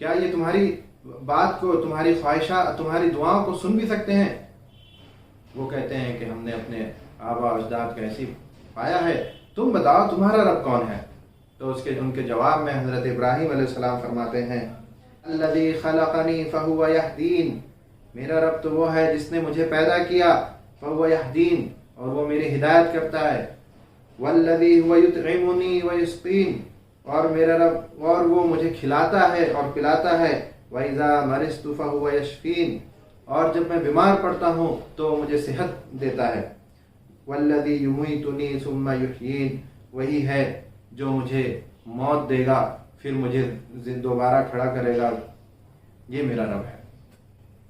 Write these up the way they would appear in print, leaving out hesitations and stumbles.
کیا یہ تمہاری بات کو، تمہاری خواہشات، تمہاری دعاؤں کو سن بھی سکتے ہیں؟ وہ کہتے ہیں کہ ہم نے اپنے آبا اجداد کا ایسی پایا ہے، تم بتاؤ تمہارا رب کون ہے؟ تو ان کے جواب میں حضرت ابراہیم علیہ السلام فرماتے ہیں الذی خلقنی فہو یہدین، میرا رب تو وہ ہے جس نے مجھے پیدا کیا، فہو یہدین، اور وہ میری ہدایت کرتا ہے، والذی هو یطعمنی ویسقین، اور میرا رب اور وہ مجھے کھلاتا ہے اور پلاتا ہے، وَإِذَا مَرِضْتُ فَهُوَ يَشْفِينِ، اور جب میں بیمار پڑتا ہوں تو مجھے صحت دیتا ہے، وَالَّذِي يُمِيتُنِي ثُمَّ يُحْيِينِ، وہی ہے جو مجھے موت دے گا پھر مجھے دوبارہ کھڑا کرے گا، یہ میرا رب ہے۔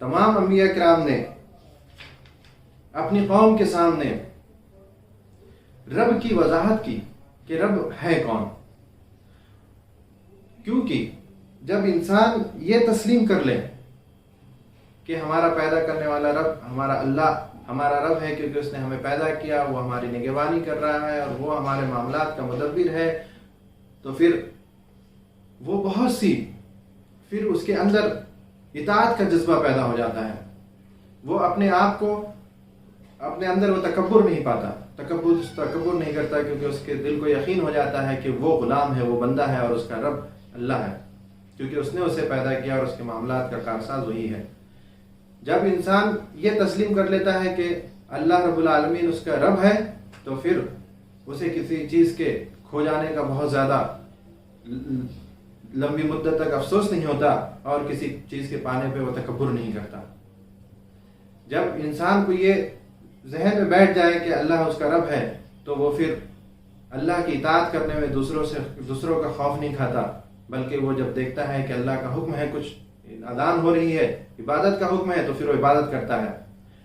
تمام انبیاء کرام نے اپنی قوم کے سامنے رب کی وضاحت کی کہ رب ہے کون، کیونکہ جب انسان یہ تسلیم کر لے کہ ہمارا پیدا کرنے والا رب ہمارا اللہ ہمارا رب ہے، کیونکہ اس نے ہمیں پیدا کیا، وہ ہماری نگہبانی کر رہا ہے اور وہ ہمارے معاملات کا مدبر ہے، تو پھر وہ بہت سی پھر اس کے اندر اطاعت کا جذبہ پیدا ہو جاتا ہے۔ وہ اپنے آپ کو اپنے اندر وہ تکبر نہیں پاتا، تکبر نہیں کرتا، کیونکہ اس کے دل کو یقین ہو جاتا ہے کہ وہ غلام ہے، وہ بندہ ہے اور اس کا رب اللہ ہے، کیونکہ اس نے اسے پیدا کیا اور اس کے معاملات کا کارساز وہی ہے۔ جب انسان یہ تسلیم کر لیتا ہے کہ اللہ رب العالمین اس کا رب ہے، تو پھر اسے کسی چیز کے کھو جانے کا بہت زیادہ لمبی مدت تک افسوس نہیں ہوتا اور کسی چیز کے پانے پہ وہ تکبر نہیں کرتا۔ جب انسان کو یہ ذہن میں بیٹھ جائے کہ اللہ اس کا رب ہے، تو وہ پھر اللہ کی اطاعت کرنے میں دوسروں کا خوف نہیں کھاتا، بلکہ وہ جب دیکھتا ہے کہ اللہ کا حکم ہے، کچھ اذان ہو رہی ہے، عبادت کا حکم ہے، تو پھر وہ عبادت کرتا ہے۔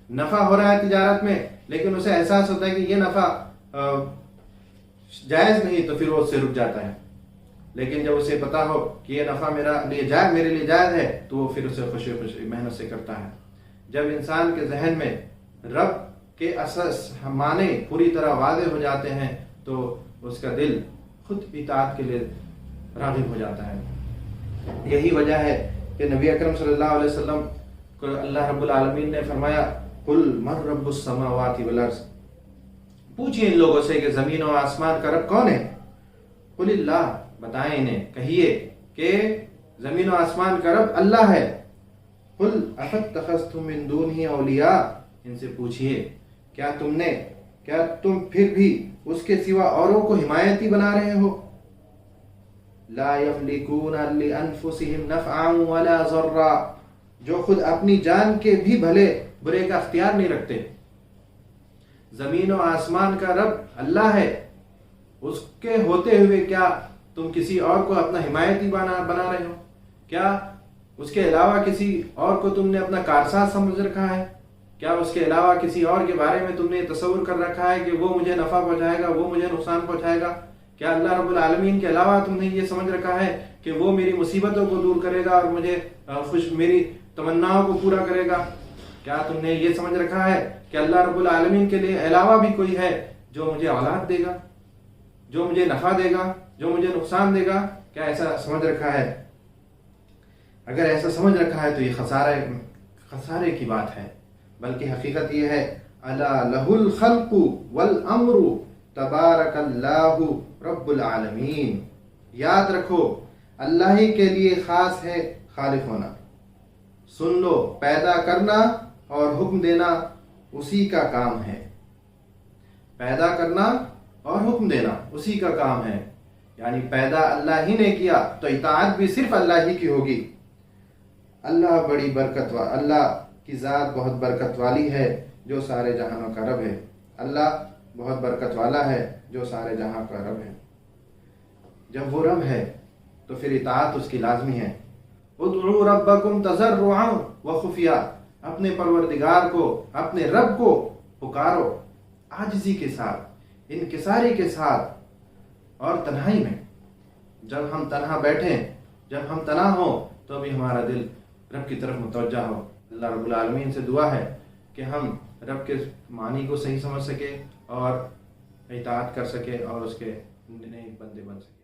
نفع ہو رہا ہے تجارت میں، لیکن اسے احساس ہوتا ہے کہ یہ نفع جائز نہیں، تو پھر وہ اس سے رک جاتا ہے۔ لیکن جب اسے پتا ہو کہ یہ نفع میرے لیے جائز ہے، تو وہ پھر اسے خوشی محنت سے کرتا ہے۔ جب انسان کے ذہن میں رب کے اساس معنی پوری طرح واضح ہو جاتے ہیں، تو اس کا دل خود اطاعت کے لیے راغب ہو جاتا ہے۔ یہی وجہ ہے کہ نبی اکرم صلی اللہ علیہ وسلم کو اللہ رب العالمین نے فرمایا قل من رب السماوات والارض، پوچھئے ان لوگوں سے کہ زمین و آسمان کا رب کون ہے؟ قل اللہ، بتائیں انہیں، کہیے کہ زمین و آسمان کا رب اللہ ہے۔ قل افاتخذتم من دونہ اولیاء، ان سے پوچھئے کیا تم پھر بھی اس کے سوا اوروں کو حمایتی بنا رہے ہو؟ لا یملکون لانفسہم نفعا ولا ضرا، جو خود اپنی جان کے بھی بھلے برے کا اختیار نہیں رکھتے۔ زمین و آسمان کا رب اللہ ہے، اس کے ہوتے ہوئے کیا تم کسی اور کو اپنا حمایتی بنا رہے ہو؟ کیا اس کے علاوہ کسی اور کو تم نے اپنا کارساز سمجھ رکھا ہے؟ کیا اس کے علاوہ کسی اور کے بارے میں تم نے تصور کر رکھا ہے کہ وہ مجھے نفع پہنچائے گا، وہ مجھے نقصان پہنچائے گا؟ کیا اللہ رب العالمین کے علاوہ تم نے یہ سمجھ رکھا ہے کہ وہ میری مصیبتوں کو دور کرے گا اور مجھے میری تمناؤں کو پورا کرے گا؟ کیا تم نے یہ سمجھ رکھا ہے کہ اللہ رب العالمین کے لیے علاوہ بھی کوئی ہے جو مجھے اولاد دے گا، جو مجھے نفع دے گا، جو مجھے نقصان دے گا؟ کیا ایسا سمجھ رکھا ہے؟ اگر ایسا سمجھ رکھا ہے تو یہ خسارے کی بات ہے، بلکہ حقیقت یہ ہے الا لہ الخلق والامر تبارک اللہ رب العالمین، یاد رکھو اللہ ہی کے لیے خاص ہے خالق ہونا۔ سن لو، پیدا کرنا اور حکم دینا اسی کا کام ہے، پیدا کرنا اور حکم دینا اسی کا کام ہے، یعنی پیدا اللہ ہی نے کیا تو اطاعت بھی صرف اللہ ہی کی ہوگی۔ اللہ اللہ کی ذات بہت برکت والی ہے جو سارے جہانوں کا رب ہے، اللہ بہت برکت والا ہے جو سارے جہاں کا رب ہے۔ جب وہ رب ہے تو پھر اطاعت اس کی لازمی ہے۔ ادعوا ربکم تضرعا وخفیا، اپنے پروردگار کو، اپنے رب کو پکارو عاجزی کے ساتھ، انکساری کے ساتھ اور تنہائی میں۔ جب ہم تنہا بیٹھیں، جب ہم تنہا ہوں، تو بھی ہمارا دل رب کی طرف متوجہ ہو۔ اللہ رب العالمین سے دعا ہے کہ ہم رب کے معنی کو صحیح سمجھ سکے اور اطاعت کر سکے اور اس کے نیک بندے بن سکے۔